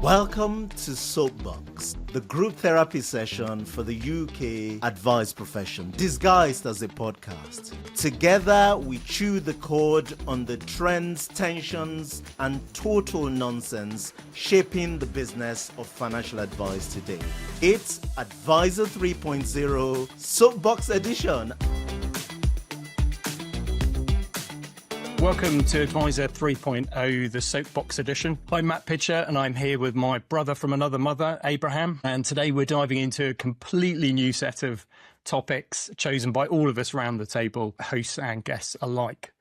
Welcome to SoapBox, the group therapy session for the UK advice profession, disguised as a podcast. Together, we chew the cord on the trends, tensions, and total nonsense shaping the business of financial advice today. It's Advisor 3.0 SoapBox edition. Welcome to Advisor 3.0, the Soapbox edition. I'm Matt Pitcher and I'm here with my brother from another mother, Abraham. And today we're diving into a completely new set of topics chosen by all of us around the table, hosts and guests alike.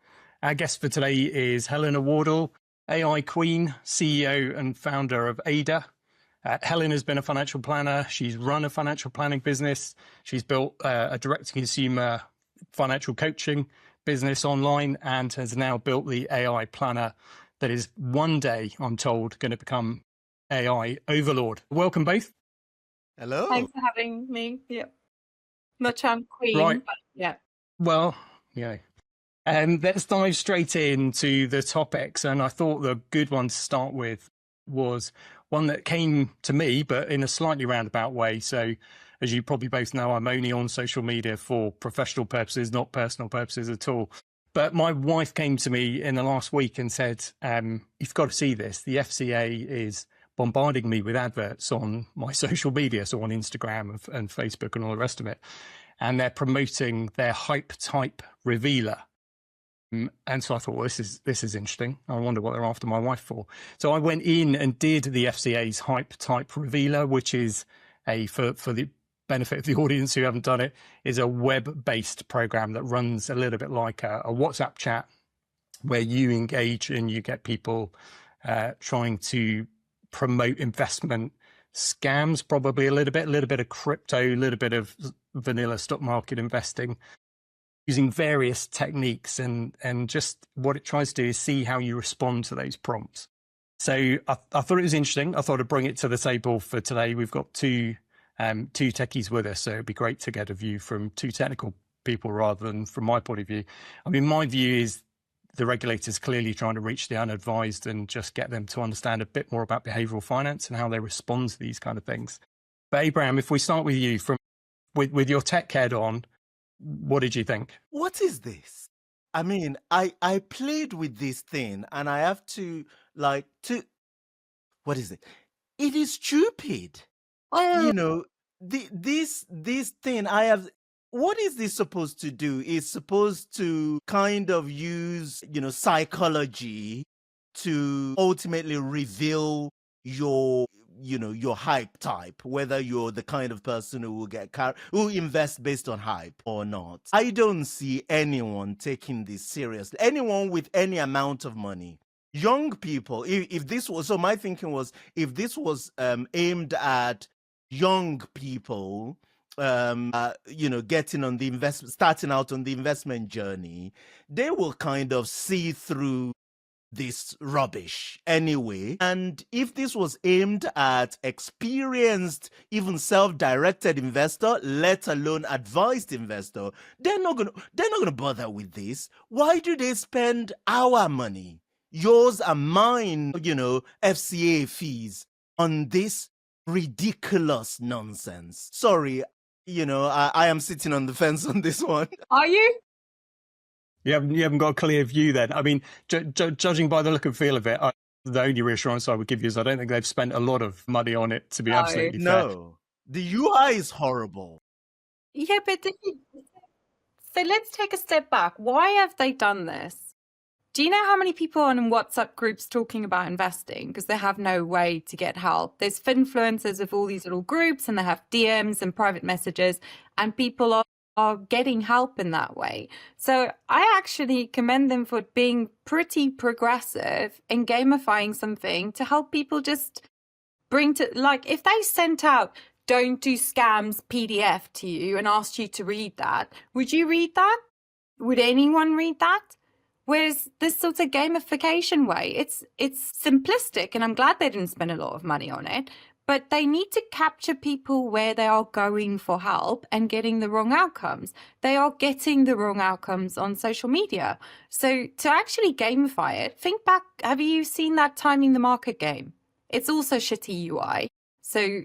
Our guest for today is Helena Wardle, AI Queen, CEO and founder of Ada. Helen has been a financial planner. She's run a financial planning business. She's built a direct-to-consumer financial coaching business online and has now built the AI planner that is one day, I'm told, going to become AI overlord. Welcome both. Hello. Thanks for having me. Yeah. Not sure I'm queen, Right. but yeah. Well, yeah. And let's dive straight into the topics. And I thought the good one to start with was one that came to me, but in a slightly roundabout way. So as you probably both know, I'm only on social media for professional purposes, not personal purposes at all. But my wife came to me in the last week and said, you've got to see this. The FCA is bombarding me with adverts on my social media, so on Instagram and Facebook and all the rest of it. And they're promoting their hype type revealer. And so I thought, well, this is interesting. I wonder what they're after my wife for. So I went in and did the FCA's hype type revealer, which is for the benefit of the audience who haven't done it, is a web-based program that runs a little bit like a WhatsApp chat where you engage and you get people trying to promote investment scams, probably a little bit of crypto, a little bit of vanilla stock market investing, using various techniques. And just what it tries to do is see how you respond to those prompts. So I thought it was interesting. I thought I'd bring it to the table for today. We've got two techies with us, so it'd be great to get a view from two technical people rather than from my point of view. I mean, my view is the regulator's clearly trying to reach the unadvised and just get them to understand a bit more about behavioural finance and how they respond to these kind of things. But Abraham, if we start with you, with your tech head on, what did you think? What is this? I mean, I played with this thing and I have to what is it? It is stupid. You know, this thing I have, what is this supposed to do? It's supposed to kind of use, psychology to ultimately reveal your hype type, whether you're the kind of person who who invest based on hype or not. I don't see anyone taking this seriously. Anyone with any amount of money. Young people, if this was, so my thinking was, if this was aimed at young people, getting on the starting out on the investment journey, they will kind of see through this rubbish anyway. And if this was aimed at experienced, even self-directed investor, let alone advised investor, they're not gonna bother with this. Why do they spend our money, yours and mine, FCA fees on this ridiculous nonsense? Sorry, I am sitting on the fence on this one. Are you? You haven't got a clear view then. I mean, judging by the look and feel of it, the only reassurance I would give you is I don't think they've spent a lot of money on it, to be absolutely fair. No, the UI is horrible. Yeah, but so let's take a step back. Why have they done this? Do you know how many people are in WhatsApp groups talking about investing because they have no way to get help? There's influencers of all these little groups and they have DMs and private messages and people are getting help in that way. So I actually commend them for being pretty progressive and gamifying something to help people just bring to, like, if they sent out "Don't do scams" PDF to you and asked you to read that, would you read that? Would anyone read that? Whereas this sort of gamification way, it's simplistic, and I'm glad they didn't spend a lot of money on it, but they need to capture people where they are going for help and getting the wrong outcomes. They are getting the wrong outcomes on social media. So to actually gamify it, think back, have you seen that timing the market game? it's also shitty UI. So,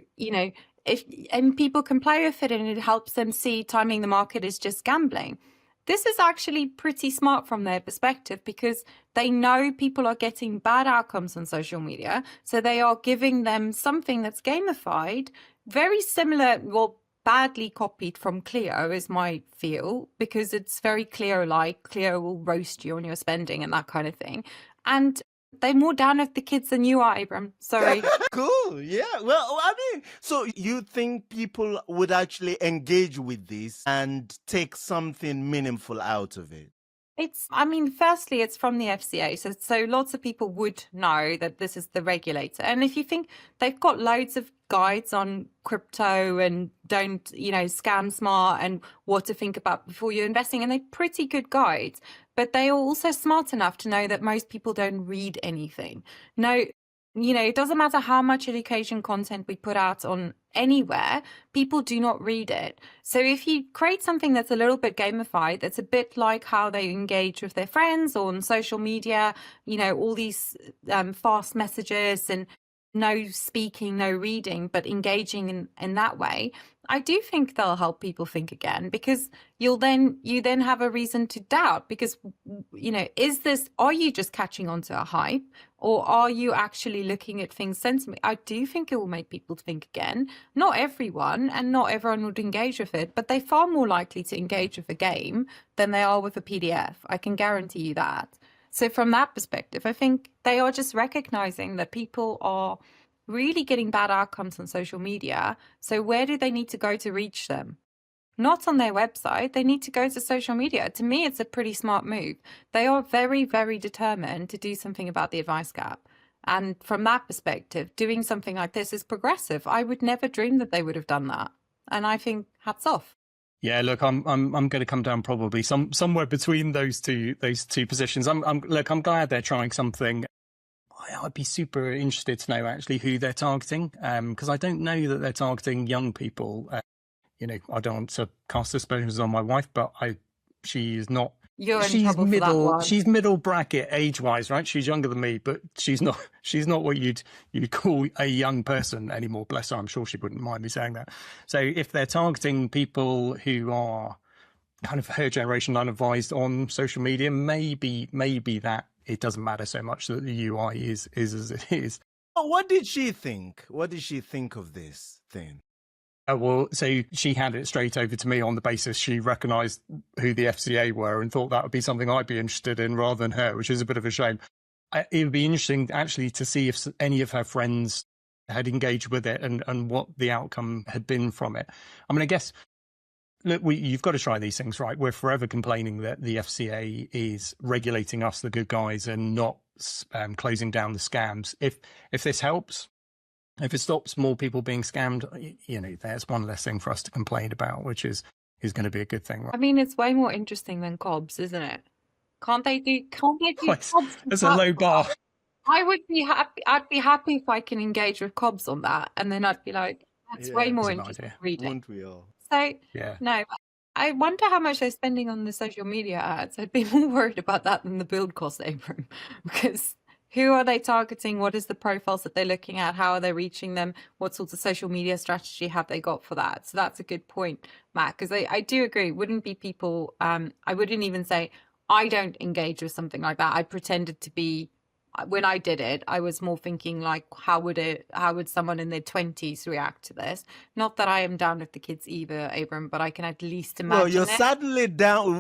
and people can play with it and it helps them see timing the market is just gambling. This is actually pretty smart from their perspective because they know people are getting bad outcomes on social media. So they are giving them something that's gamified, very similar, well, badly copied from Clio is my feel, because it's very Clio-like. Clio will roast you on your spending and that kind of thing. And they're more down with the kids than you are, Abram. Sorry. Cool. Yeah. Well, I mean, so you think people would actually engage with this and take something meaningful out of it? Firstly, it's from the FCA. So lots of people would know that this is the regulator. And if you think they've got loads of guides on crypto and don't, scam smart and what to think about before you're investing, and they're pretty good guides, but they are also smart enough to know that most people don't read anything. No, it doesn't matter how much education content we put out on anywhere, people do not read it. So if you create something that's a little bit gamified, that's a bit like how they engage with their friends or on social media, all these fast messages and no speaking, no reading, but engaging in that way, I do think they'll help people think again, because you then have a reason to doubt, because are you just catching on to a hype, or are you actually looking at things sensibly? I do think it will make people think again. Not everyone, and not everyone would engage with it, but they're far more likely to engage with a game than they are with a PDF. I can guarantee you that. So from that perspective, I think they are just recognizing that people are really getting bad outcomes on social media. So where do they need to go to reach them? Not on their website. They need to go to social media. To me, it's a pretty smart move. They are very, very determined to do something about the advice gap. And from that perspective, doing something like this is progressive. I would never dream that they would have done that. And I think hats off. Yeah, look, I'm going to come down probably somewhere between those two positions. I'm glad they're trying something. I'd be super interested to know actually who they're targeting, because I don't know that they're targeting young people. I don't want to cast aspersions on my wife, but she's not. She's middle. She's middle bracket age-wise, right? She's younger than me, but she's not. She's not what you'd call a young person anymore. Bless her. I'm sure she wouldn't mind me saying that. So if they're targeting people who are kind of her generation, unadvised on social media, maybe that it doesn't matter so much that the UI is as it is. Oh, what did she think? What did she think of this thing? Well, so she handed it straight over to me on the basis she recognised who the FCA were and thought that would be something I'd be interested in rather than her, which is a bit of a shame. It would be interesting actually to see if any of her friends had engaged with it and what the outcome had been from it. I mean, I guess, look, you've got to try these things, right? We're forever complaining that the FCA is regulating us, the good guys, and not closing down the scams. If this helps, if it stops more people being scammed, there's one less thing for us to complain about, which is going to be a good thing. Right? I mean, it's way more interesting than COBS, isn't it? Can't they do COBS? That's a low bar. I would be happy. I'd be happy if I can engage with COBS on that, and then I'd be like, that's way more interesting reading. Won't we all? So yeah. No, I wonder how much they're spending on the social media ads. I'd be more worried about that than the build cost, Abram, because who are they targeting? What is the profiles that they're looking at? How are they reaching them? What sorts of social media strategy have they got for that? So that's a good point, Matt, because I do agree. It wouldn't be people, I wouldn't even say I don't engage with something like that. I pretended to be, when I did it, I was more thinking like, how would someone in their 20s react to this? Not that I am down with the kids either, Abram, but I can at least imagine. Well, you're sadly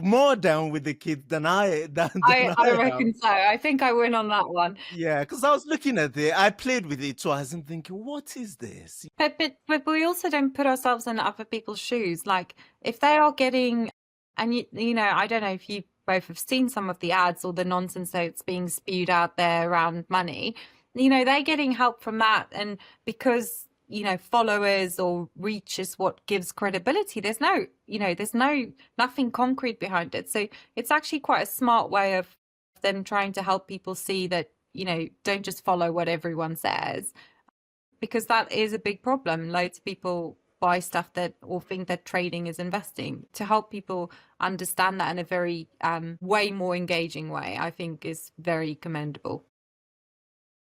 more down with the kids than I reckon so. I think I win on that one. Yeah, because I was looking at it, I played with it twice and thinking, what is this? But we also don't put ourselves in other people's shoes. Like if they are getting, and I don't know if you both have seen some of the ads or the nonsense that's being spewed out there around money, they're getting help from that. And because, followers or reach is what gives credibility, there's nothing concrete behind it. So it's actually quite a smart way of them trying to help people see that, don't just follow what everyone says, because that is a big problem. Loads of people buy stuff or think that trading is investing. To help people understand that in a very way more engaging way, I think is very commendable.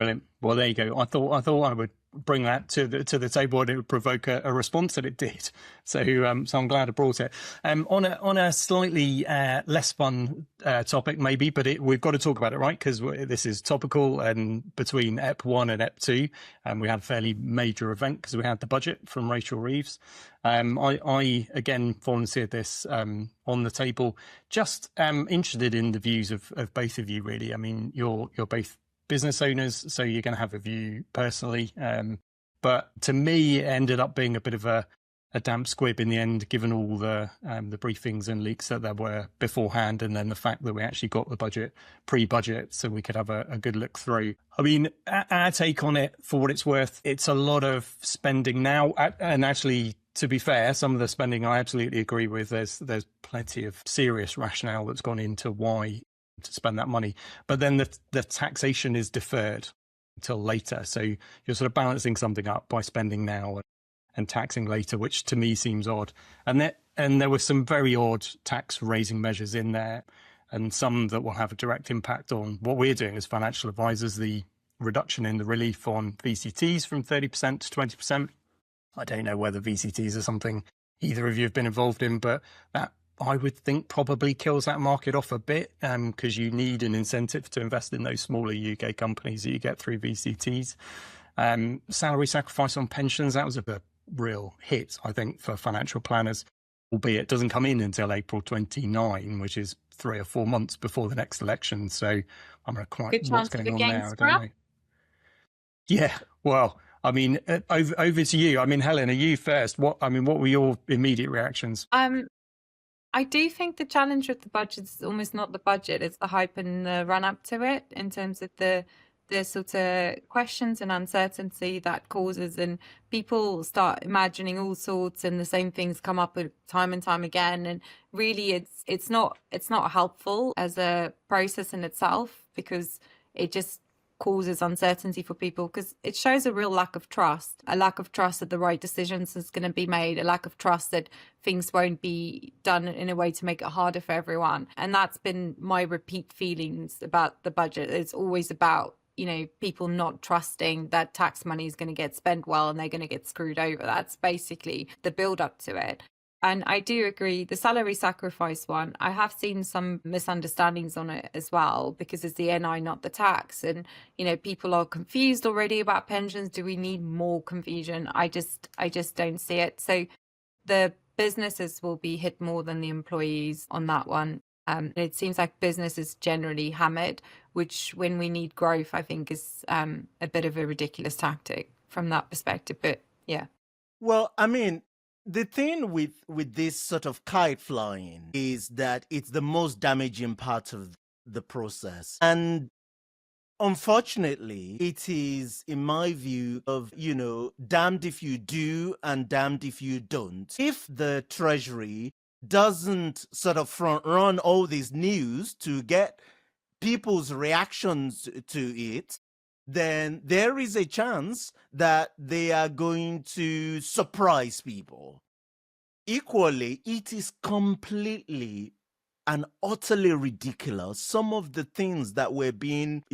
Brilliant. Well, there you go. I thought I would bring that to the table and it would provoke a response, and it did. So I'm glad I brought it. On a slightly less fun topic, maybe, but we've got to talk about it, right? Because this is topical, and between Ep.1 and Ep.2, we had a fairly major event because we had the budget from Rachel Reeves. I again volunteered this on the table. Just interested in the views of both of you, really. I mean, you're both business owners, so you're going to have a view personally. But to me, it ended up being a bit of a damp squib in the end, given all the briefings and leaks that there were beforehand, and then the fact that we actually got the budget pre-budget, so we could have a good look through. I mean, our take on it, for what it's worth, it's a lot of spending now, and actually, to be fair, some of the spending I absolutely agree with. There's plenty of serious rationale that's gone into why to spend that money, but then the taxation is deferred until later, so you're sort of balancing something up by spending now and taxing later, which to me seems odd. And there were some very odd tax raising measures in there, and some that will have a direct impact on what we're doing as financial advisors. The reduction in the relief on VCTs from 30% to 20%. I don't know whether VCTs are something either of you have been involved in, but that, I would think, probably kills that market off a bit, because you need an incentive to invest in those smaller UK companies that you get through VCTs. Salary sacrifice on pensions, that was a real hit, I think, for financial planners, albeit it doesn't come in until April 29, which is 3 or 4 months before the next election. So I'm going to quite what's going on there. I don't know. Yeah, well, I mean, over to you. I mean, Helen, are you first? What were your immediate reactions? I do think the challenge with the budget is almost not the budget, it's the hype and the run up to it, in terms of the sort of questions and uncertainty that causes, and people start imagining all sorts, and the same things come up time and time again. And really, it's not helpful as a process in itself, because it just causes uncertainty for people, because it shows a real lack of trust that the right decisions is going to be made, a lack of trust that things won't be done in a way to make it harder for everyone. And that's been my repeat feelings about the budget. It's always about, people not trusting that tax money is going to get spent well and they're going to get screwed over. That's basically the build up to it. And I do agree, the salary sacrifice one, I have seen some misunderstandings on it as well, because it's the NI, not the tax. And, people are confused already about pensions. Do we need more confusion? I just don't see it. So the businesses will be hit more than the employees on that one. It seems like business is generally hammered, which, when we need growth, I think is a bit of a ridiculous tactic from that perspective. But yeah. Well, I mean, the thing with this sort of kite flying is that it's the most damaging part of the process. And unfortunately, it is, in my view, of, damned if you do and damned if you don't. If the Treasury doesn't sort of front run all this news to get people's reactions to it, then there is a chance that they are going to surprise people. Equally, it is completely and utterly ridiculous, some of the things that were being,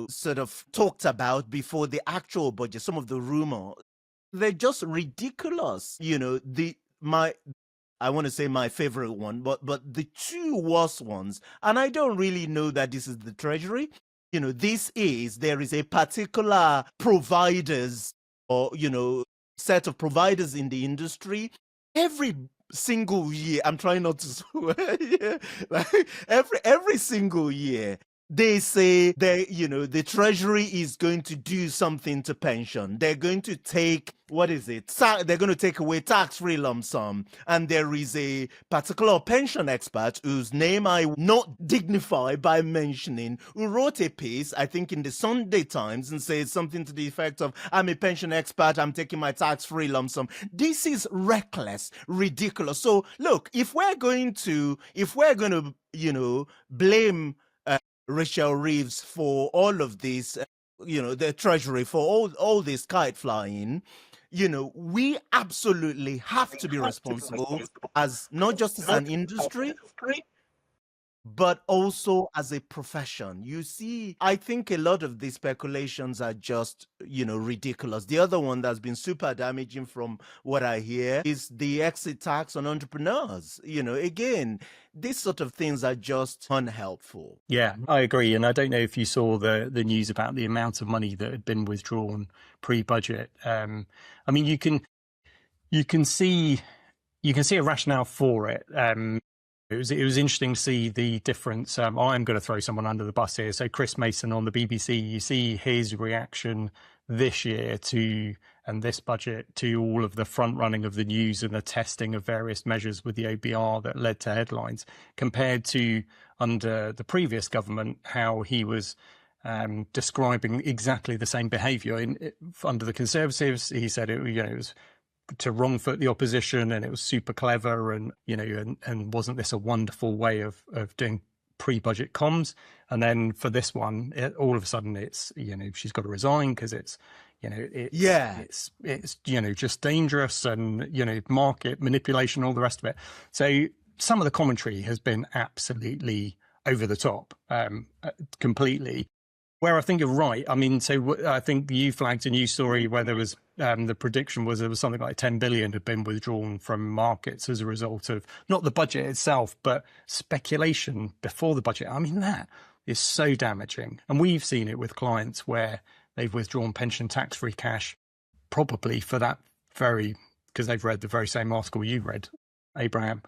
sort of talked about before the actual budget, some of the rumor, they're just ridiculous. I want to say my favorite one, but the two worst ones, and I don't really know that this is the Treasury. There is a particular providers, or, set of providers in the industry. Every single year, I'm trying not to swear, yeah, like every single year, they say that, the Treasury is going to do something to pension. They're going to take, they're going to take away tax-free lump sum. And there is a particular pension expert whose name I will not dignify by mentioning, who wrote a piece, I think, in the Sunday Times, and says something to the effect of, I'm a pension expert, I'm taking my tax-free lump sum. This is reckless, ridiculous. So look, if we're going to, blame Rachel Reeves for all of this, the Treasury for all this kite flying, we absolutely have to be responsible, as not just as an industry, but also as a profession. You see, I think a lot of these speculations are just, ridiculous. The other one that's been super damaging from what I hear is the exit tax on entrepreneurs. Again, these sort of things are just unhelpful. Yeah, I agree. And I don't know if you saw the news about the amount of money that had been withdrawn pre-budget. I mean, you can see a rationale for it. It was interesting to see the difference. I'm going to throw someone under the bus here. So Chris Mason on the BBC, you see his reaction this year and this budget to all of the front running of the news and the testing of various measures with the OBR that led to headlines, compared to under the previous government, how he was describing exactly the same behaviour. Under the Conservatives, he said it was to wrong foot the opposition, and it was super clever, and and wasn't this a wonderful way of doing pre-budget comms? And then for this one, all of a sudden it's she's got to resign because it's just dangerous, and market manipulation, all the rest of it. So some of the commentary has been absolutely over the top, completely. Where I think you're right. I mean, so I think you flagged a news story where there was the prediction was there was something like 10 billion had been withdrawn from markets as a result of not the budget itself, but speculation before the budget. I mean, that is so damaging. And we've seen it with clients where they've withdrawn pension tax-free cash, probably for that because they've read the very same article you read, Abraham,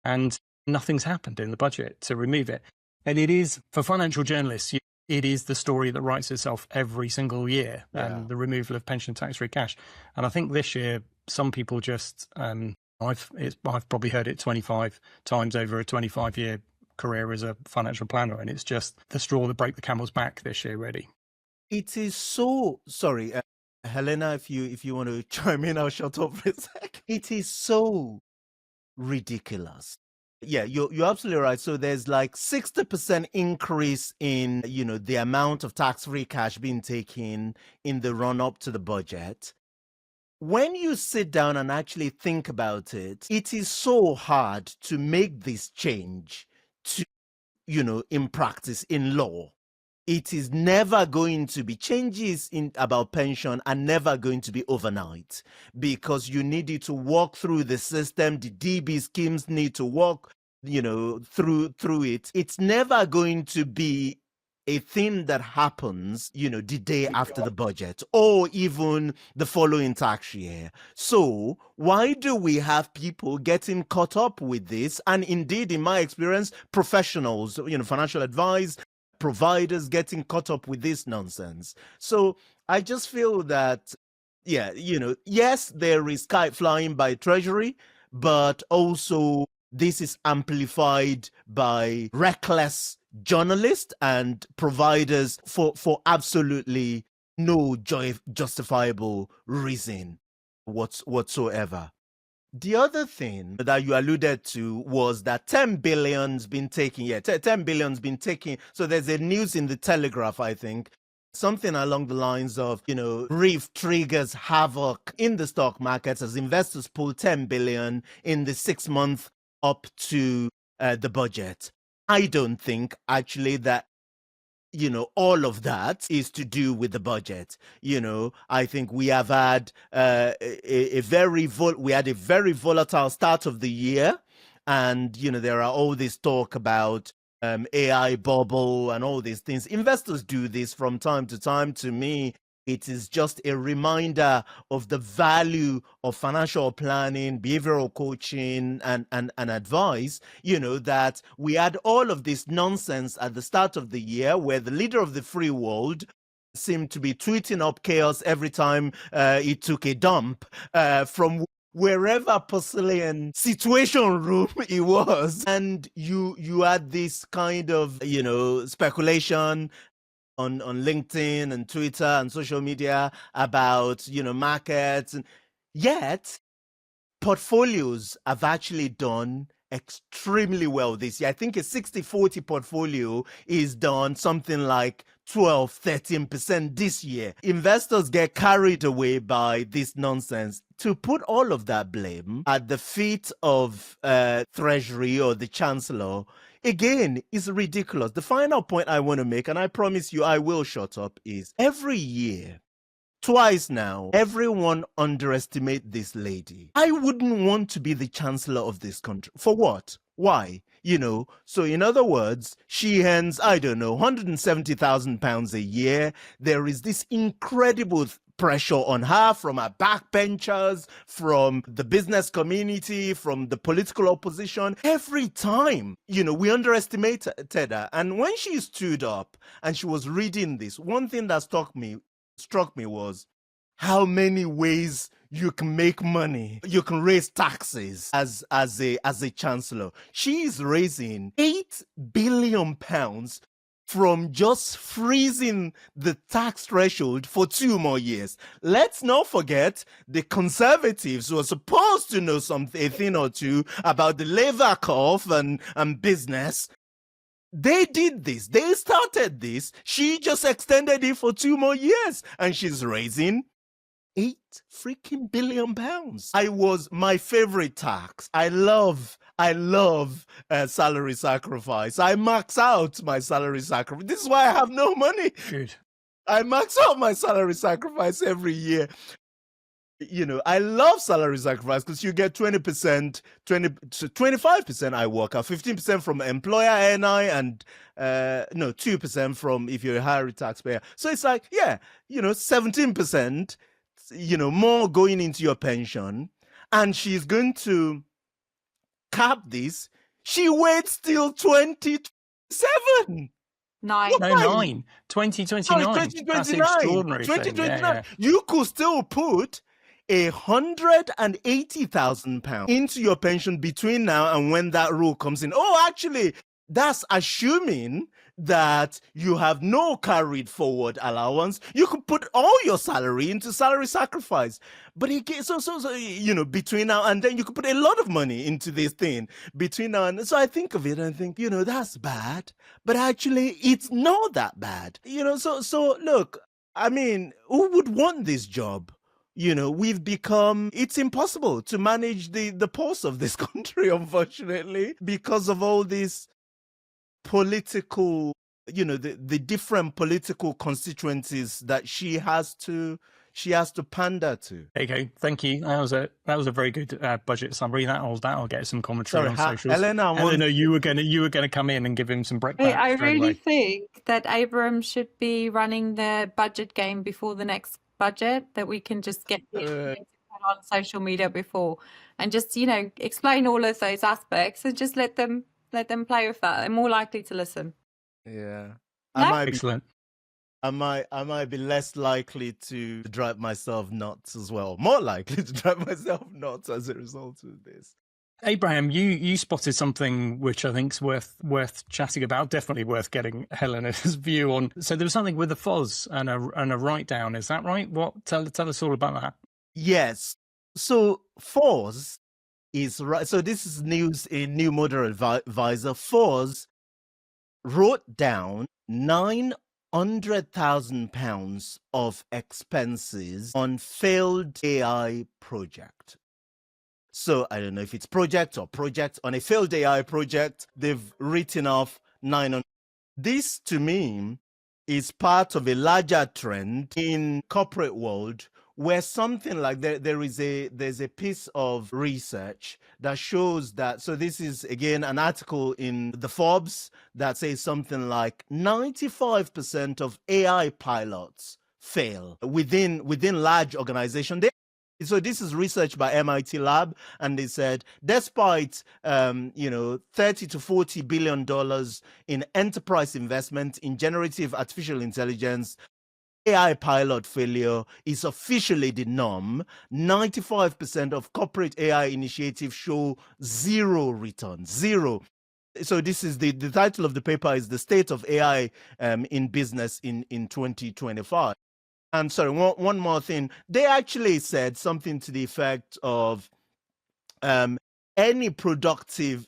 and nothing's happened in the budget to remove it. And it is, for financial journalists, it is the story that writes itself every single year, the removal of pension tax-free cash. And I think this year, some people just, I've probably heard it 25 times over a 25-year career as a financial planner, and it's just the straw that broke the camel's back this year, really. It is so, sorry, Helena, if you want to chime in, I'll shut up for a sec. It is so ridiculous. Yeah, you're absolutely right. So there's like 60% increase in, the amount of tax-free cash being taken in the run-up to the budget. When you sit down and actually think about it, it is so hard to make this change to, in practice, in law. It is never going to be changes about pension are never going to be overnight, because you need it to walk through the system. The DB schemes need to walk, through it. It's never going to be a thing that happens, the day after the budget or even the following tax year. So why do we have people getting caught up with this? And indeed, in my experience, professionals, financial advice providers getting caught up with this nonsense. So I just feel that, yes, there is kite flying by Treasury, but also this is amplified by reckless journalists and providers for absolutely no justifiable reason whatsoever. The other thing that you alluded to was that 10 billion's been taken. Yeah, 10 billion's been taken. So there's a news in the Telegraph, I think, something along the lines of, Reef triggers havoc in the stock markets as investors pull 10 billion in the 6 month up to the budget. I don't think actually that all of that is to do with the budget. I think we have had a very volatile start of the year, and there are all this talk about AI bubble and all these things. Investors do this from time to time. To me, it is just a reminder of the value of financial planning, behavioral coaching, and advice, that we had all of this nonsense at the start of the year where the leader of the free world seemed to be tweeting up chaos every time he took a dump from wherever porcelain situation room it was. And you had this kind of, speculation on LinkedIn and Twitter and social media about, markets. And yet portfolios have actually done extremely well this year. I think a 60-40 portfolio is done something like 12-13% this year. Investors get carried away by this nonsense. To put all of that blame at the feet of Treasury or the Chancellor again, is ridiculous. The final point I want to make, and I promise you I will shut up, is every year, twice now, everyone underestimate this lady. I wouldn't want to be the chancellor of this country. For what? Why? So in other words, she earns, I don't know, £170,000 a year. There is this incredible pressure on her from her backbenchers, from the business community, from the political opposition. Every time, we underestimated her. And when she stood up and she was reading this, one thing that struck me was how many ways you can make money. You can raise taxes as a chancellor. She is raising £8 billion from just freezing the tax threshold for 2 more years. Let's not forget the Conservatives who are supposed to know a thing or two about the labor curve and business. They did this. They started this. She just extended it for 2 more years, and she's raising £8 billion. My favorite tax. I love salary sacrifice. I max out my salary sacrifice. This is why I have no money. Good. I max out my salary sacrifice every year. I love salary sacrifice because you get 20%, 25% I work out, 15% from employer NI, and 2% from if you're a higher taxpayer. So it's like, 17%, more going into your pension, and she's going to cap this. She waits till 2027. Nine. No, 2029. Oh, That's the extraordinary 2029. thing. Yeah. You could still put £180,000 into your pension between now and when that rule comes in. Oh, actually, that's assuming that you have no carried forward allowance. You could put all your salary into salary sacrifice. But again, so between now and then, you could put a lot of money into this thing between now and then. So I think of it and think, that's bad. But actually, it's not that bad. So look, I mean, who would want this job? We've become, it's impossible to manage the pulse of this country, unfortunately, because of all these political, the different political constituencies that she has to pander to. There you go. Thank you. That was a very good budget summary. That'll get some commentary on socials. Eleanor, you were gonna come in and give him some breakfast. I really think that Abram should be running the budget game before the next budget, that we can just get on social media before and just explain all of those aspects and just let them play with that. They're more likely to listen. Yeah. Excellent. I might be less likely to drive myself nuts as well. More likely to drive myself nuts as a result of this. Abraham, you spotted something which I think is worth chatting about. Definitely worth getting Helena's view on. So there was something with a FOS and a write down. Is that right? Tell us all about that. Yes. So FOS is right. So this is news in New Model Advisor. FOS wrote down £900,000 of expenses on failed AI project. So I don't know if it's project on a failed AI project. They've written off 900. This to me is part of a larger trend in corporate world where something like there's a piece of research that shows that. So this is again an article in the Forbes that says something like 95% of AI pilots fail within large organizations. So this is research by MIT Lab, and they said despite 30 to $40 billion in enterprise investment in generative artificial intelligence, AI pilot failure is officially the norm. 95% of corporate AI initiatives show zero return. Zero. So this is the title of the paper is The State of AI in Business in 2025. And sorry, one more thing. They actually said something to the effect of any productivity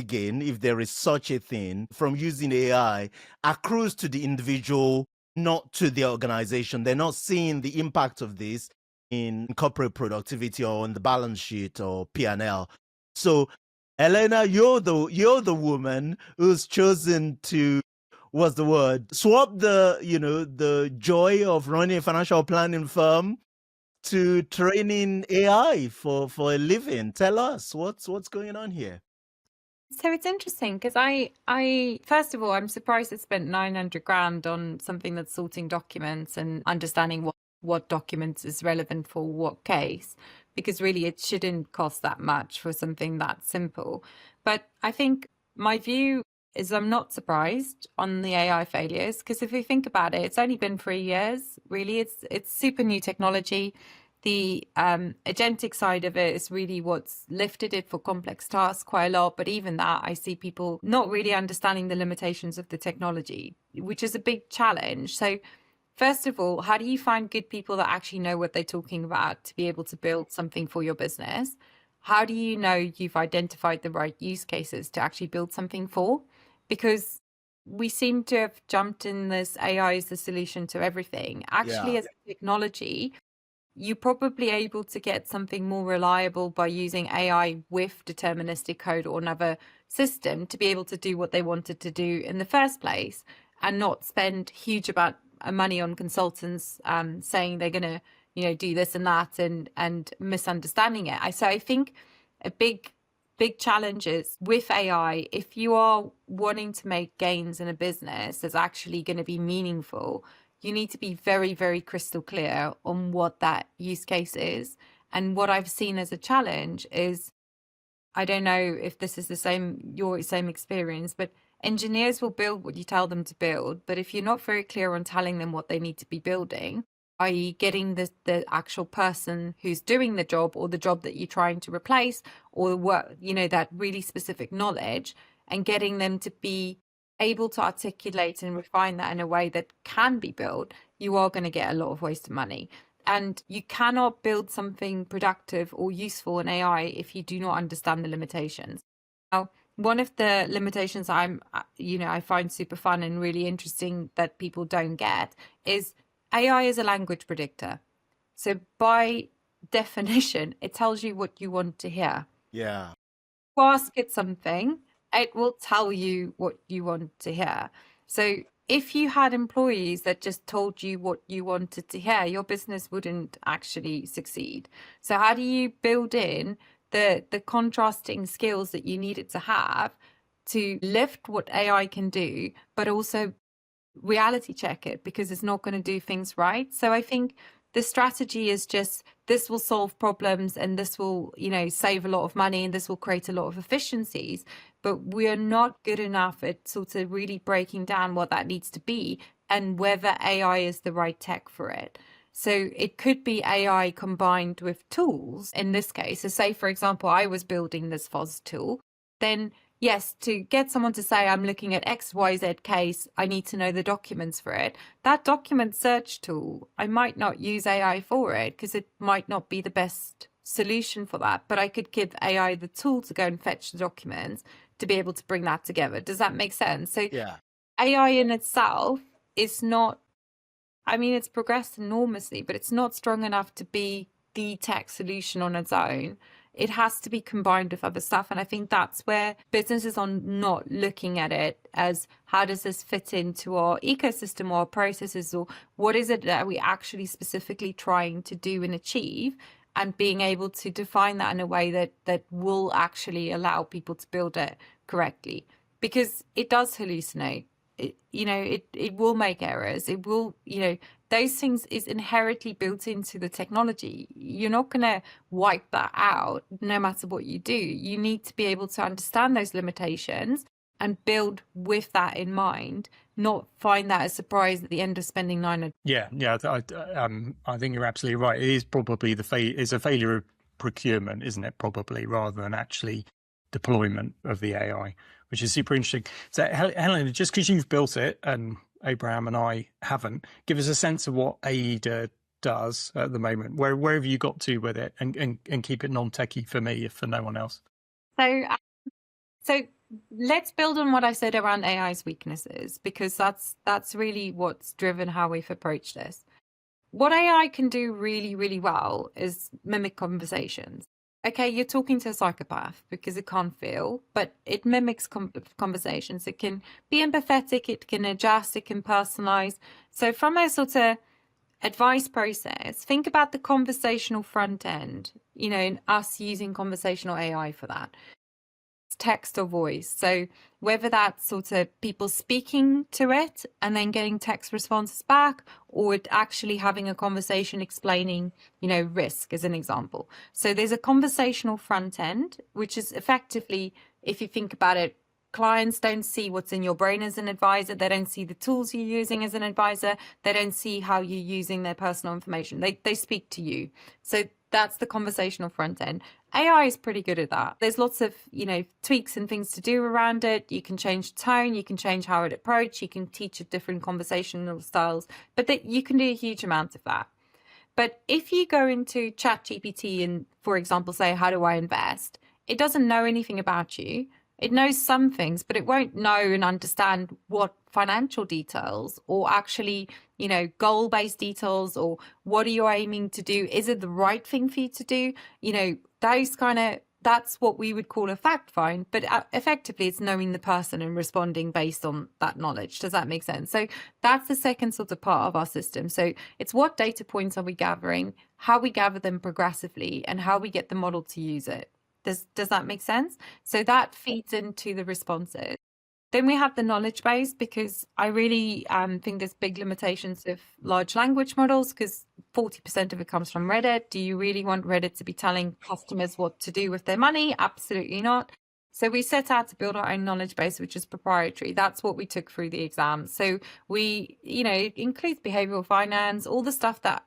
gain, if there is such a thing, from using AI accrues to the individual, not to the organization. They're not seeing the impact of this in corporate productivity or on the balance sheet or P&L. So Elena, you're the woman who's chosen to, what's the word, swap the, the joy of running a financial planning firm to training AI for a living. Tell us what's going on here. So it's interesting because I first of all, I'm surprised I spent 900 grand on something that's sorting documents and understanding what documents is relevant for what case, because really it shouldn't cost that much for something that simple. But I think my view is I'm not surprised on the AI failures, because if we think about it, it's only been 3 years, really. It's super new technology. The agentic side of it is really what's lifted it for complex tasks quite a lot. But even that, I see people not really understanding the limitations of the technology, which is a big challenge. So first of all, how do you find good people that actually know what they're talking about to be able to build something for your business? How do you know you've identified the right use cases to actually build something for? Because we seem to have jumped in this AI is the solution to everything. Actually, as a technology, you're probably able to get something more reliable by using AI with deterministic code or another system to be able to do what they wanted to do in the first place, and not spend huge amount of money on consultants saying they're going to do this and that and misunderstanding it. So I think a big challenge is with AI, if you are wanting to make gains in a business that's actually going to be meaningful, you need to be very, very crystal clear on what that use case is. And what I've seen as a challenge is, I don't know if this is your same experience, but engineers will build what you tell them to build. But if you're not very clear on telling them what they need to be building, i.e. getting the actual person who's doing the job or the job that you're trying to replace, or the work, that really specific knowledge, and getting them to be able to articulate and refine that in a way that can be built, you are going to get a lot of wasted money. And you cannot build something productive or useful in AI if you do not understand the limitations. Now, one of the limitations I find super fun and really interesting that people don't get is AI is a language predictor. So by definition, it tells you what you want to hear. Yeah. You ask it something, it will tell you what you want to hear. So if you had employees that just told you what you wanted to hear, your business wouldn't actually succeed. So how do you build in the contrasting skills that you needed to have to lift what AI can do, but also reality check it, because it's not going to do things right? So I think the strategy is just, this will solve problems and this will, save a lot of money and this will create a lot of efficiencies. But we're not good enough at sort of really breaking down what that needs to be and whether AI is the right tech for it. So it could be AI combined with tools in this case. So say, for example, I was building this FOS tool, then yes, to get someone to say, I'm looking at XYZ case, I need to know the documents for it. That document search tool, I might not use AI for it because it might not be the best solution for that. But I could give AI the tool to go and fetch the documents to be able to bring that together. Does that make sense? So Yeah. AI in itself is not, it's progressed enormously, but it's not strong enough to be the tech solution on its own. It has to be combined with other stuff. And I think that's where businesses are not looking at it as, how does this fit into our ecosystem or our processes, or what is it that we actually specifically trying to do and achieve, and being able to define that in a way that will actually allow people to build it correctly. Because it does hallucinate. It will make errors. It will, those things is inherently built into the technology. You're not going to wipe that out no matter what you do. You need to be able to understand those limitations and build with that in mind, not find that a surprise at the end of spending 900. Yeah. I think you're absolutely right. It is probably it's a failure of procurement, isn't it? Probably, rather than actually deployment of the AI, which is super interesting. So Helena, just because you've built it and Abraham and I haven't, give us a sense of what AIDA does at the moment. Where have you got to with it, and keep it non-techie for me, if for no one else. So let's build on what I said around AI's weaknesses, because that's really what's driven how we've approached this. What AI can do really, really well is mimic conversations. okay, you're talking to a psychopath because it can't feel, but it mimics conversations. It can be empathetic, it can adjust, it can personalize. So from a sort of advice process, think about the conversational front end, and us using conversational AI for that. Text or voice. So whether that's sort of people speaking to it and then getting text responses back, or it actually having a conversation explaining, risk as an example. So there's a conversational front end, which is effectively, if you think about it, clients don't see what's in your brain as an advisor. They don't see the tools you're using as an advisor. They don't see how you're using their personal information. They speak to you. So that's the conversational front end. AI is pretty good at that. There's lots of, tweaks and things to do around it. You can change tone, you can change how it approach, you can teach it different conversational styles, but you can do a huge amount of that. But if you go into ChatGPT and, for example, say, how do I invest? It doesn't know anything about you. It knows some things, but it won't know and understand what financial details or actually, goal-based details, or what are you aiming to do? Is it the right thing for you to do? That's what we would call a fact find, but effectively it's knowing the person and responding based on that knowledge. Does that make sense? So that's the second sort of part of our system. So it's what data points are we gathering, how we gather them progressively, and how we get the model to use it. Does that make sense? So that feeds into the responses. Then we have the knowledge base, because I really think there's big limitations of large language models, because 40% of it comes from Reddit. Do you really want Reddit to be telling customers what to do with their money? Absolutely not. So we set out to build our own knowledge base, which is proprietary. That's what we took through the exam. So we, it includes behavioral finance, all the stuff that,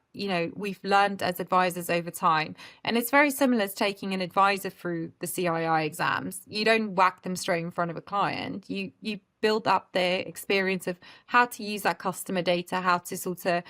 we've learned as advisors over time. And it's very similar to taking an advisor through the CII exams. You don't whack them straight in front of a client. You build up their experience of how to use that customer data, how to sort of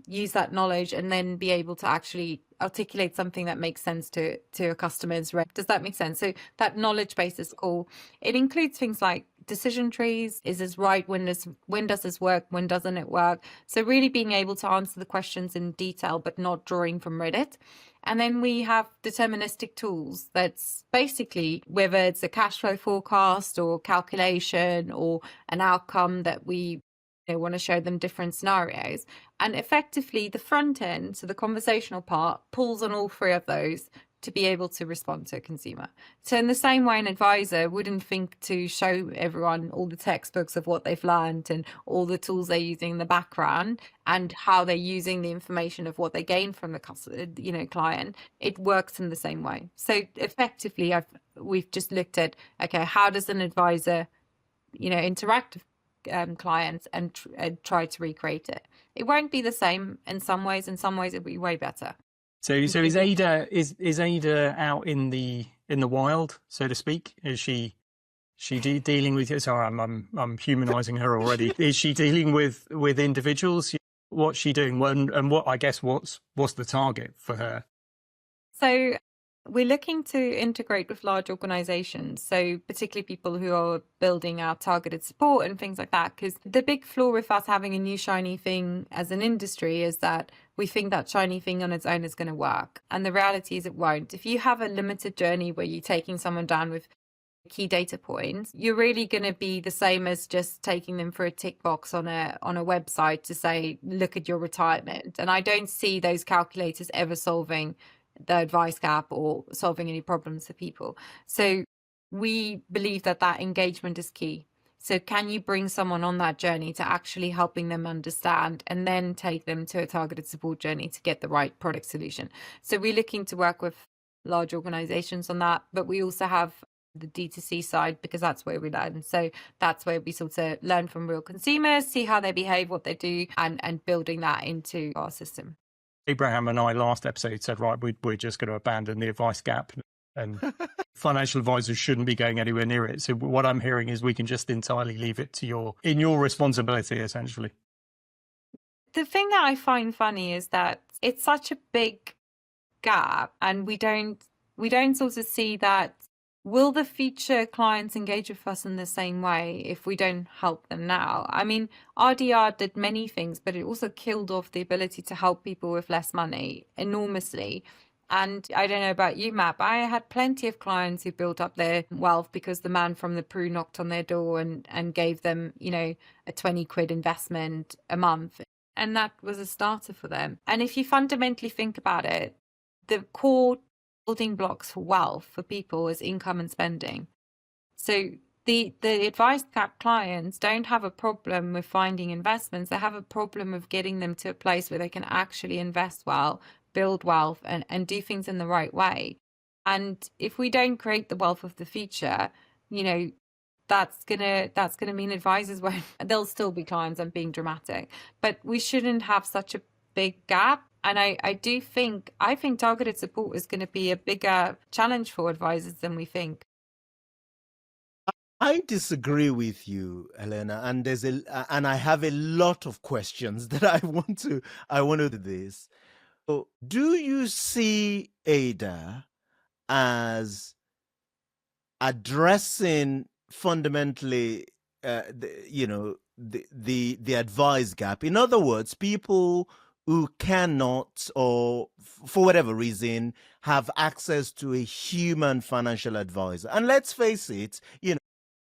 use that knowledge, and then be able to actually articulate something that makes sense to a customer's. Does that make sense? So that knowledge base is cool. It includes things like decision trees. Is this right? When does this work? When doesn't it work? So really being able to answer the questions in detail, but not drawing from Reddit. And then we have deterministic tools. That's basically whether it's a cash flow forecast or calculation or an outcome that we want to show them different scenarios. And effectively the front end, so the conversational part, pulls on all three of those to be able to respond to a consumer. So in the same way, an advisor wouldn't think to show everyone all the textbooks of what they've learned and all the tools they're using in the background and how they're using the information of what they gain from the customer, client. It works in the same way. So effectively, we've just looked at, okay, how does an advisor, interact with clients and try to recreate it? It won't be the same in some ways. In some ways, it'll be way better. So is Ada out in the wild, so to speak? Is she dealing with? Sorry, I'm humanizing her already. Is she dealing with individuals? What's she doing? And what, I guess, what's the target for her? So we're looking to integrate with large organizations, so particularly people who are building out targeted support and things like that, because the big flaw with us having a new shiny thing as an industry is that we think that shiny thing on its own is going to work. And the reality is it won't. If you have a limited journey where you're taking someone down with key data points, you're really going to be the same as just taking them for a tick box on a website to say, look at your retirement. And I don't see those calculators ever solving the advice gap or solving any problems for people. So we believe that engagement is key. So can you bring someone on that journey to actually helping them understand and then take them to a targeted support journey to get the right product solution? So we're looking to work with large organizations on that, but we also have the D2C side, because that's where we learn. So that's where we sort of learn from real consumers, see how they behave, what they do, and building that into our system. Abraham and I last episode said, right, we're just going to abandon the advice gap, and financial advisors shouldn't be going anywhere near it. So what I'm hearing is we can just entirely leave it to your responsibility, essentially. The thing that I find funny is that it's such a big gap, and we don't sort of see that. Will the future clients engage with us in the same way if we don't help them now? I mean, RDR did many things, but it also killed off the ability to help people with less money enormously. And I don't know about you, Matt, but I had plenty of clients who built up their wealth because the man from the Peru knocked on their door and gave them, a 20 quid investment a month. And that was a starter for them. And if you fundamentally think about it, the core building blocks for wealth for people is income and spending. So the advice gap clients don't have a problem with finding investments. They have a problem of getting them to a place where they can actually invest well, build wealth, and do things in the right way. And if we don't create the wealth of the future, that's gonna mean advisors won't. There'll still be clients. I'm being dramatic, but we shouldn't have such a big gap. And I think targeted support is going to be a bigger challenge for advisors than we think. I disagree with you, Elena, and I have a lot of questions that I want to do this. So, do you see Ada as addressing fundamentally, the advice gap? In other words, people who cannot, or for whatever reason, have access to a human financial advisor. And let's face it,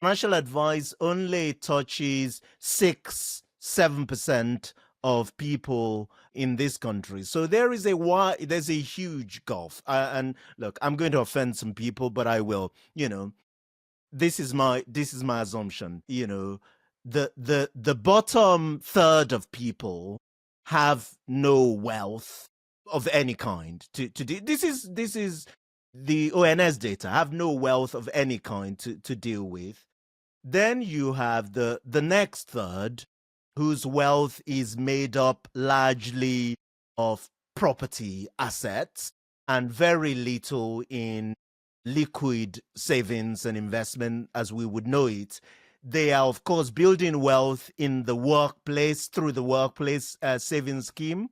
financial advice only touches 6-7% of people in this country. So there's a huge gulf. And look, I'm going to offend some people, but I will. This is my assumption. The bottom third of people have no wealth of any kind this is the ONS data, have no wealth of any kind to deal with. Then you have the next third, whose wealth is made up largely of property assets and very little in liquid savings and investment as we would know it. They are, of course, building wealth in the workplace through the workplace savings scheme.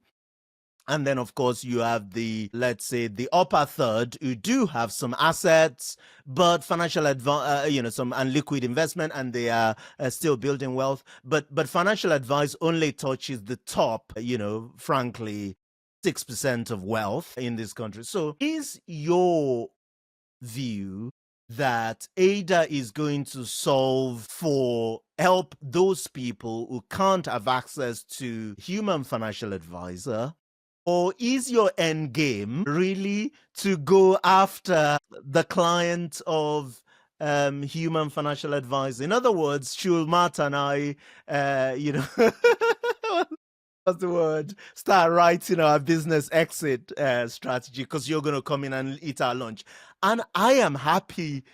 And then, of course, you have let's say, the upper third who do have some assets, but financial advice, some unliquid investment, and they are still building wealth. But financial advice only touches the top, frankly, 6% of wealth in this country. So is your view that Ada is going to help those people who can't have access to human financial advisor? Or is your end game really to go after the client of human financial advisor? In other words, Shulmat and I, what's the word? Start writing our business exit strategy because you're going to come in and eat our lunch. And I am happy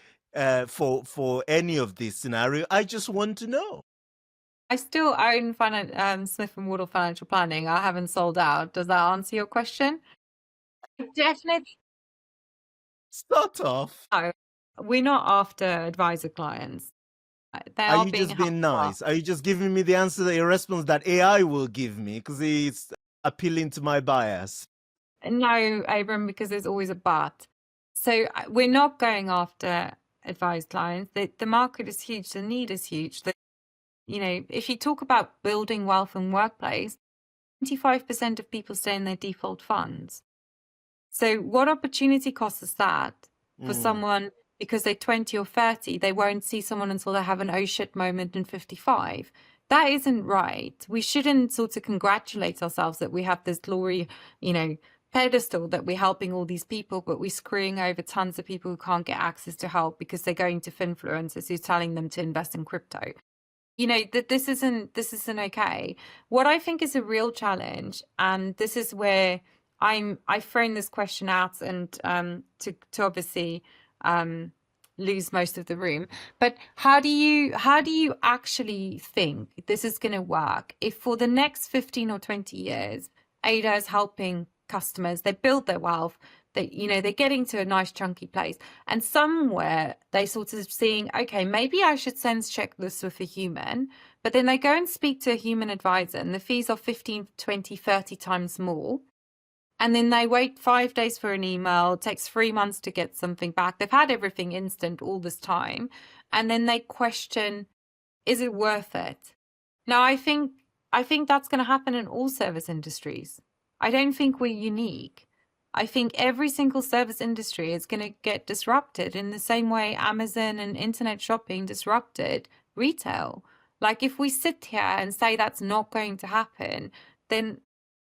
for any of this scenario. I just want to know. I still own Smith & Waddle Financial Planning. I haven't sold out. Does that answer your question? Definitely. Start off. No, we're not after advisor clients. Are you just being nice? Are you just giving me the answer, a response that AI will give me because it's appealing to my bias? No, Abram, because there's always a but. So we're not going after advised clients. The market is huge. The need is huge. If you talk about building wealth in workplace, 25% of people stay in their default funds. So what opportunity cost is that for someone, because they're 20 or 30, they won't see someone until they have an oh shit moment in 55. That isn't right. We shouldn't sort of congratulate ourselves that we have this glory, pedestal that we're helping all these people, but we're screwing over tons of people who can't get access to help because they're going to influencers who's telling them to invest in crypto. That this isn't okay. What I think is a real challenge, and this is where I've thrown this question out and to obviously lose most of the room. But how do you actually think this is going to work if for the next 15 or 20 years Ada is helping customers, they build their wealth, they're getting to a nice chunky place, and somewhere they sort of seeing, okay, maybe I should sense check this with a human, but then they go and speak to a human advisor and the fees are 15, 20, 30 times more. And then they wait 5 days for an email, it takes 3 months to get something back. They've had everything instant all this time. And then they question, is it worth it? Now, I think that's going to happen in all service industries. I don't think we're unique. I think every single service industry is going to get disrupted in the same way Amazon and internet shopping disrupted retail. Like, if we sit here and say that's not going to happen, then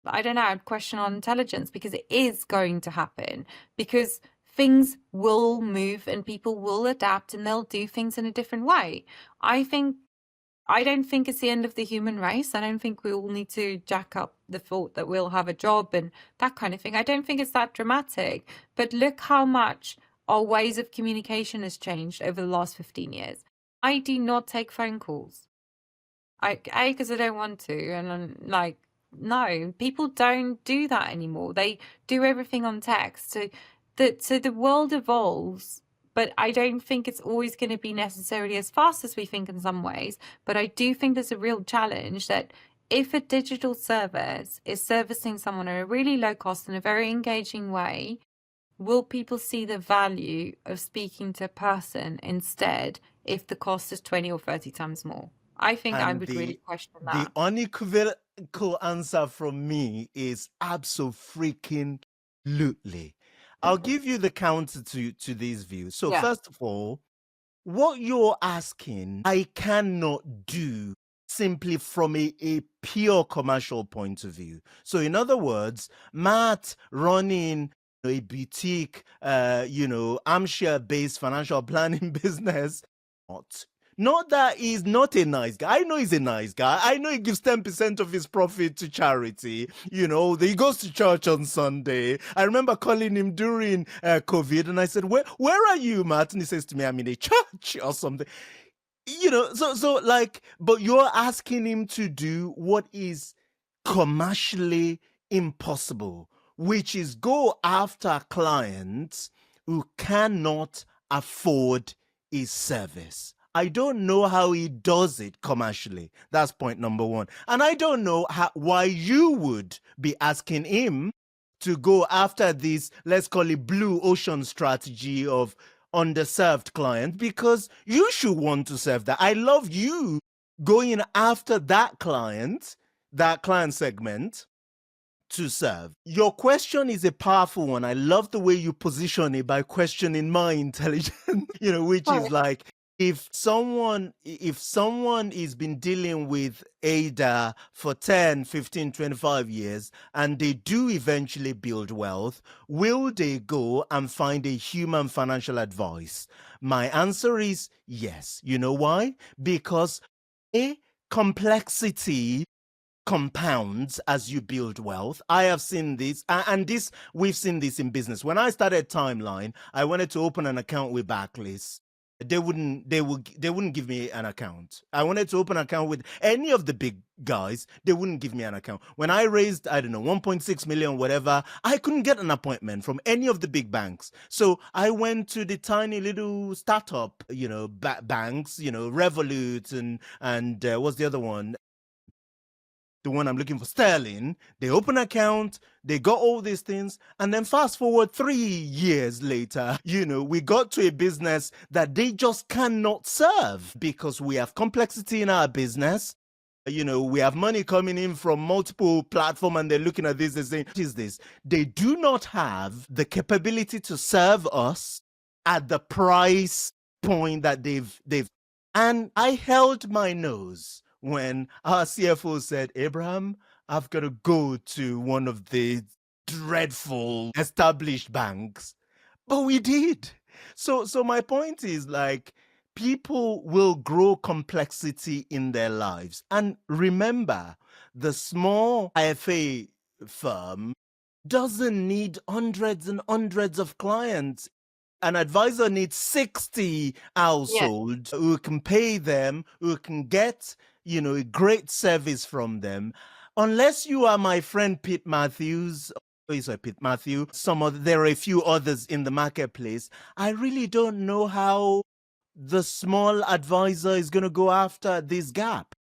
I don't know, I'd question our intelligence, because it is going to happen, because things will move and people will adapt and they'll do things in a different way. I don't think it's the end of the human race. I don't think we all need to jack up the thought that we'll have a job and that kind of thing. I don't think it's that dramatic. But look how much our ways of communication has changed over the last 15 years. I do not take phone calls. Because I don't want to. And I'm like, no, people don't do that anymore. They do everything on text. So the world evolves. But I don't think it's always going to be necessarily as fast as we think in some ways. But I do think there's a real challenge that if a digital service is servicing someone at a really low cost in a very engaging way, will people see the value of speaking to a person instead if the cost is 20 or 30 times more? I think I would really question that. The unequivocal answer from me is absolutely. I'll give you the counter to these views. So first of all, what you're asking, I cannot do simply from a pure commercial point of view. So in other words, Matt running a boutique, armchair-based financial planning business, not that he's not a nice guy. I know he's a nice guy. I know he gives 10% of his profit to charity. He goes to church on Sunday. I remember calling him during COVID and I said, where are you, Matt? And he says to me, I'm in a church or something. But you're asking him to do what is commercially impossible, which is go after clients who cannot afford his service. I don't know how he does it commercially. That's point number one. And I don't know why you would be asking him to go after this, let's call it blue ocean strategy of underserved clients, because you should want to serve that. I love you going after that client segment to serve. Your question is a powerful one. I love the way you position it by questioning my intelligence, which is like, if someone has been dealing with ADA for 10, 15, 25 years and they do eventually build wealth, will they go and find a human financial advice? My answer is yes. You know why? Because complexity compounds as you build wealth. I have seen this, and we've seen this in business. When I started Timeline, I wanted to open an account with Barclays. They wouldn't give me an account. I wanted to open an account with any of the big guys. They wouldn't give me an account. When I raised, 1.6 million, whatever, I couldn't get an appointment from any of the big banks. So I went to the tiny little startup, banks, Revolut and what's the other one? The one I'm looking for, Sterling. They open an account, they got all these things, and then fast forward 3 years later, we got to a business that they just cannot serve because we have complexity in our business. We have money coming in from multiple platforms, and they're looking at this and saying, what is this? They do not have the capability to serve us at the price point that they've. And I held my nose when our CFO said, Abraham, I've got to go to one of the dreadful established banks. But we did. So my point is, like, people will grow complexity in their lives. And remember, the small IFA firm doesn't need hundreds and hundreds of clients. An advisor needs 60 households who can pay them, who can get a great service from them. Unless you are my friend Pete Matthews, there are a few others in the marketplace. I really don't know how the small advisor is going to go after this gap.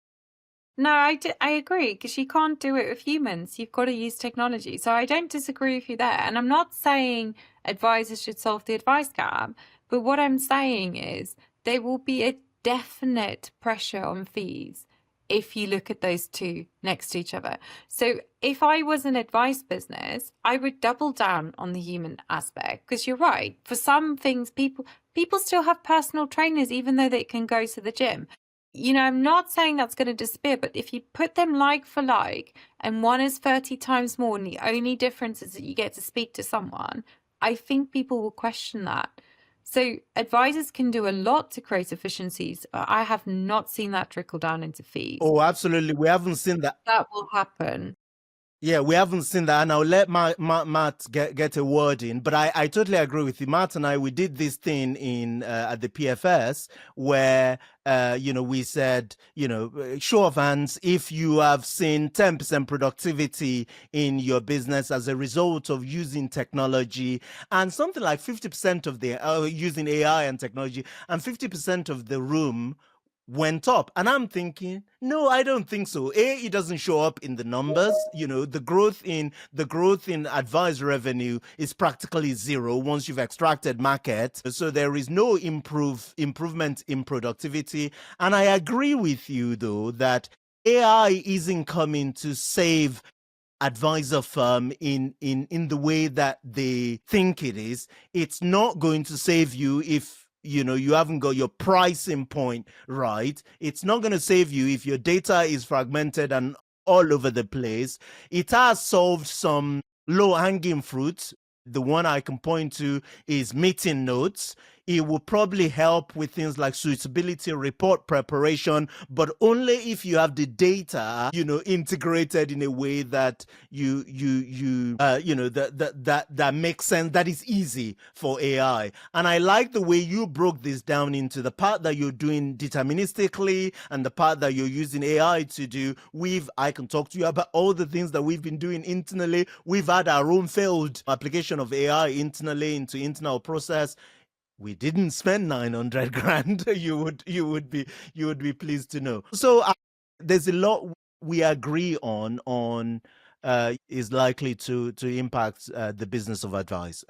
No, I agree, because you can't do it with humans. You've got to use technology. So I don't disagree with you there. And I'm not saying advisors should solve the advice gap. But what I'm saying is there will be a definite pressure on fees if you look at those two next to each other. So if I was an advice business, I would double down on the human aspect, because you're right. For some things, people still have personal trainers, even though they can go to the gym. You know, I'm not saying that's going to disappear, but if you put them like for like, and one is 30 times more, and the only difference is that you get to speak to someone, I think people will question that. So advisors can do a lot to create efficiencies. I have not seen that trickle down into fees. Oh, absolutely. We haven't seen that. That will happen. Yeah, we haven't seen that, and I'll let Matt get a word in. But I totally agree with you. Matt and I, we did this thing in at the PFS where we said, show of hands, if you have seen 10% productivity in your business as a result of using technology, and something like 50% of the using AI and technology, and 50% of the room went up. And I'm thinking, no, I don't think so. It doesn't show up in the numbers. The growth in advice revenue is practically zero once you've extracted market. So there is no improvement in productivity. And I agree with you, though, that AI isn't coming to save advisor firm in the way that they think it is. It's not going to save you if you haven't got your pricing point right. It's not going to save you if your data is fragmented and all over the place. It has solved some low-hanging fruits. The one I can point to is meeting notes. It will probably help with things like suitability report preparation, but only if you have the data, integrated in a way that that makes sense, that is easy for AI. And I like the way you broke this down into the part that you're doing deterministically and the part that you're using AI to do. I can talk to you about all the things that we've been doing internally. We've had our own failed application of AI internally into internal process. We didn't spend 900 grand. You would be pleased to know. So there's a lot we agree on is likely to impact the business of advice.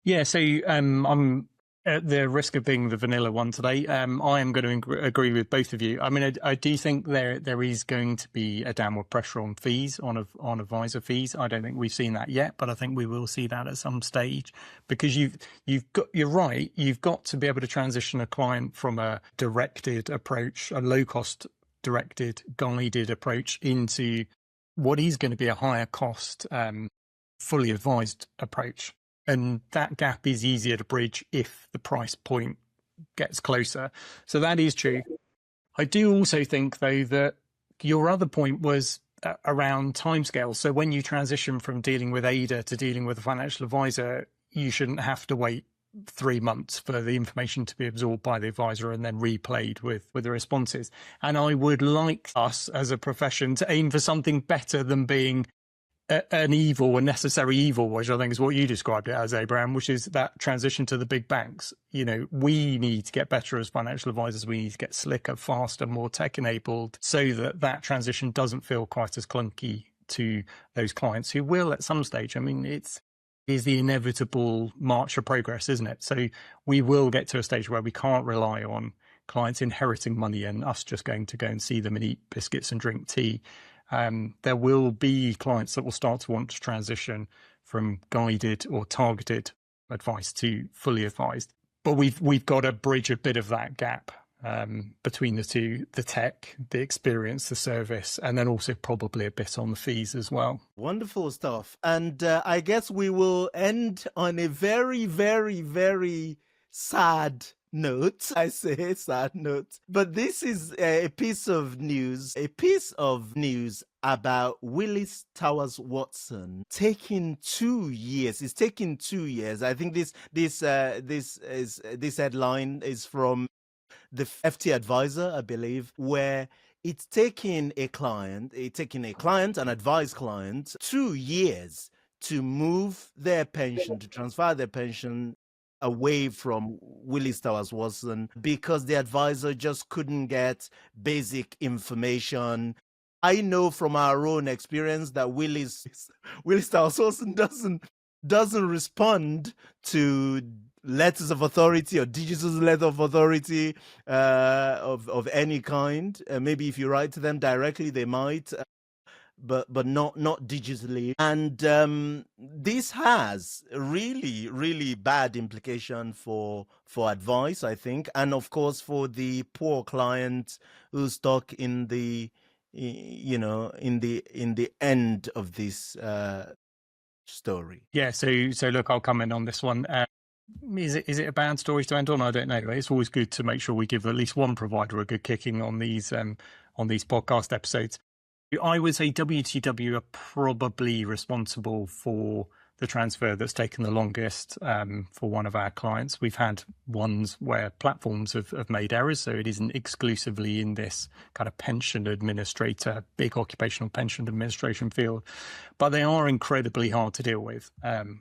Yeah, so I'm at the risk of being the vanilla one today. I am going to agree with both of you. I mean, I do think there is going to be a downward pressure on fees, on advisor fees. I don't think we've seen that yet, but I think we will see that at some stage, because you're right. You've got to be able to transition a client from a directed approach, a low cost directed, guided approach, into what is going to be a higher cost, fully advised approach. And that gap is easier to bridge if the price point gets closer. So that is true. I do also think, though, that your other point was around timescale. So when you transition from dealing with ADA to dealing with a financial advisor, you shouldn't have to wait 3 months for the information to be absorbed by the advisor and then replayed with the responses. And I would like us as a profession to aim for something better than being an necessary evil, which I think is what you described it as, Abraham, which is that transition to the big banks. We need to get better as financial advisors. We need to get slicker, faster, more tech-enabled, so that transition doesn't feel quite as clunky to those clients who will at some stage. I mean, it is the inevitable march of progress, isn't it? So we will get to a stage where we can't rely on clients inheriting money and us just going to go and see them and eat biscuits and drink tea. There will be clients that will start to want to transition from guided or targeted advice to fully advised. But we've got to bridge a bit of that gap between the two, the tech, the experience, the service, and then also probably a bit on the fees as well. Wonderful stuff. And I guess we will end on a very, very, very sad note. I say sad note. But this is a piece of news about Willis Towers Watson taking 2 years. It's taking 2 years. I think this headline is from the FT Advisor, I believe, where it's taking a client, an advised client, 2 years to move their pension, to transfer their pension away from Willis Towers Watson, because the advisor just couldn't get basic information. I know from our own experience that Willis Towers Watson doesn't respond to letters of authority or digital letter of authority of any kind. Maybe if you write to them directly, they might, but not digitally. And this has a really bad implication for advice, I think, and of course for the poor client who's stuck in the in the end of this story. Yeah, so look, I'll comment on this one. Is it a bad story to end on? I don't know. It's always good to make sure we give at least one provider a good kicking on these podcast episodes. I would say WTW are probably responsible for the transfer that's taken the longest for one of our clients. We've had ones where platforms have made errors, so it isn't exclusively in this kind of pension administrator, big occupational pension administration field, but they are incredibly hard to deal with.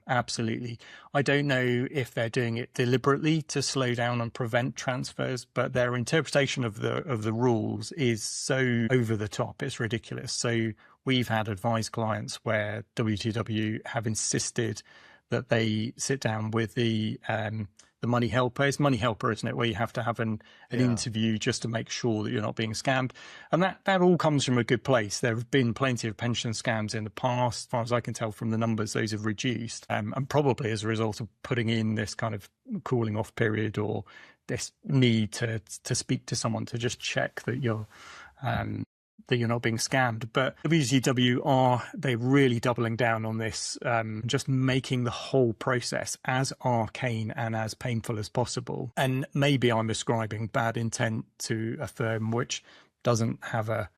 Absolutely. I don't know if they're doing it deliberately to slow down and prevent transfers, but their interpretation of the rules is so over the top, it's ridiculous. So we've had advised clients where WTW have insisted that they sit down with the money helper. It's money helper, isn't it? Where you have to have an interview just to make sure that you're not being scammed. And that all comes from a good place. There have been plenty of pension scams in the past. As far as I can tell from the numbers, those have reduced. And probably as a result of putting in this kind of cooling off period or this need to speak to someone to just check that you're not being scammed. But WTW they're really doubling down on this, just making the whole process as arcane and as painful as possible. And maybe I'm ascribing bad intent to a firm which doesn't have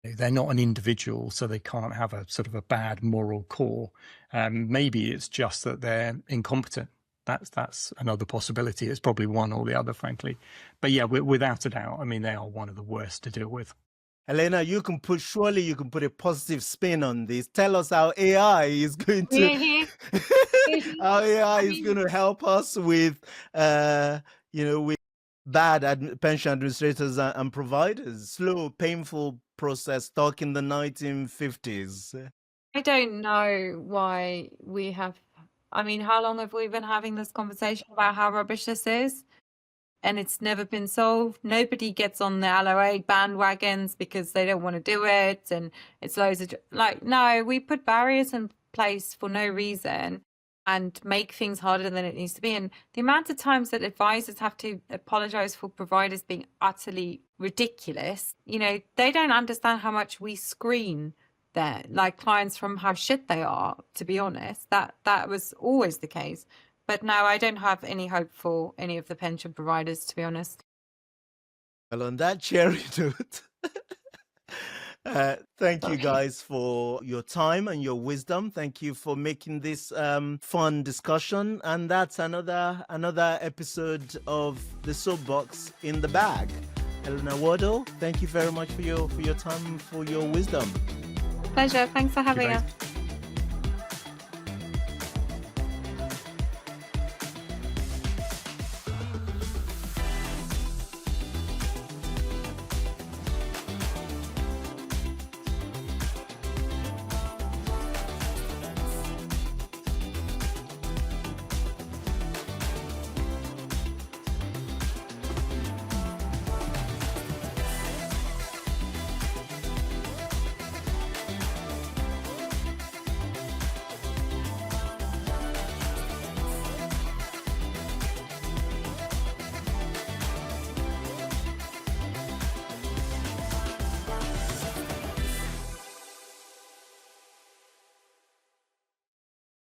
they're not an individual, so they can't have a sort of a bad moral core. Maybe it's just that they're incompetent. That's another possibility. It's probably one or the other, frankly. But yeah, without a doubt, I mean, they are one of the worst to deal with. Helena, surely you can put a positive spin on this. Tell us how AI is going to help us with with bad pension administrators and providers. Slow, painful process stuck in the 1950s. I don't know why we have. I mean, how long have we been having this conversation about how rubbish this is? And it's never been solved. Nobody gets on the LOA bandwagons because they don't want to do it. And it's loads of no, we put barriers in place for no reason and make things harder than it needs to be. And the amount of times that advisors have to apologize for providers being utterly ridiculous, they don't understand how much we screen their clients from how shit they are, to be honest. That was always the case. But no, I don't have any hope for any of the pension providers, to be honest. Well, on that cheery note, thank you guys for your time and your wisdom. Thank you for making this fun discussion. And that's another episode of the Soapbox in the bag. Helena Waddle, thank you very much for your time and for your wisdom. Pleasure. Thanks for having us.